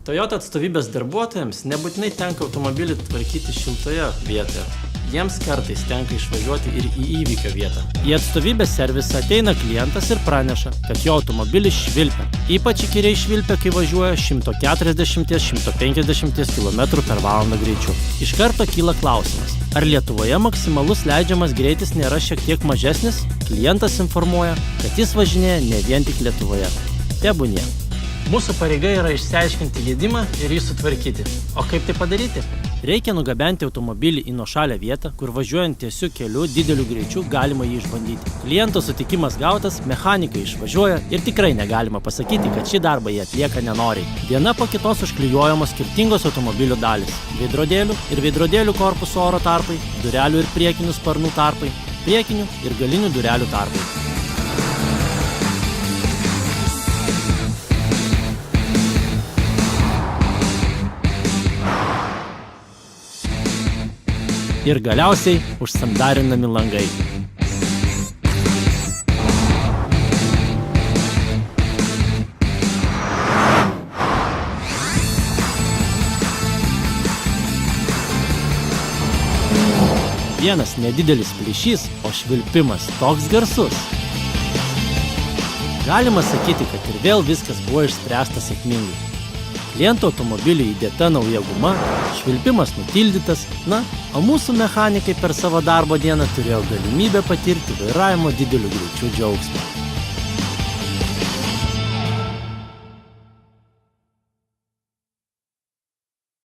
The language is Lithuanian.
Toyota atstovybės darbuotojams nebūtinai tenka automobilį tvarkyti šiltoje vietoje. Jiems kartais tenka išvažiuoti ir į įvykio vietą. Į atstovybės servisą ateina klientas ir praneša, kad jo automobilis švilpia. Ypač įkyriai švilpia, kai važiuoja 140–150 km/h greičiu. Iš karto kyla klausimas, ar Lietuvoje maksimalus leidžiamas greitis nėra šiek tiek mažesnis? Klientas informuoja, kad jis važinėja ne vien tik Lietuvoje. Tebūnie. Mūsų pareiga yra išsiaiškinti gedimą ir jį sutvarkyti. O kaip tai padaryti? Reikia nugabenti automobilį į nuošalią vietą, kur važiuojant tiesiu keliu dideliu greičiu galima jį išbandyti. Kliento sutikimas gautas, mechanikai išvažiuoja ir tikrai negalima pasakyti, kad šį darbą jie atlieka nenoriai. Viena po kitos užklijuojamos skirtingos automobilių dalys. Veidrodėlių ir veidrodėlių korpuso oro tarpai, durelių ir priekinių sparnų tarpai, priekinių ir galinių durelių tarpai. Ir galiausiai užsandarinami langai. Vienas nedidelis plyšys, o švilpimas toks garsus. Galima sakyti, kad ir vėl viskas buvo išspręsta sėkmingai. Kliento automobiliui įdėta nauja guma, švilpimas nutildytas, o mūsų mechanikai per savo darbo dieną turėjo galimybę patirti vairavimo dideliu greičiu džiaugsmą.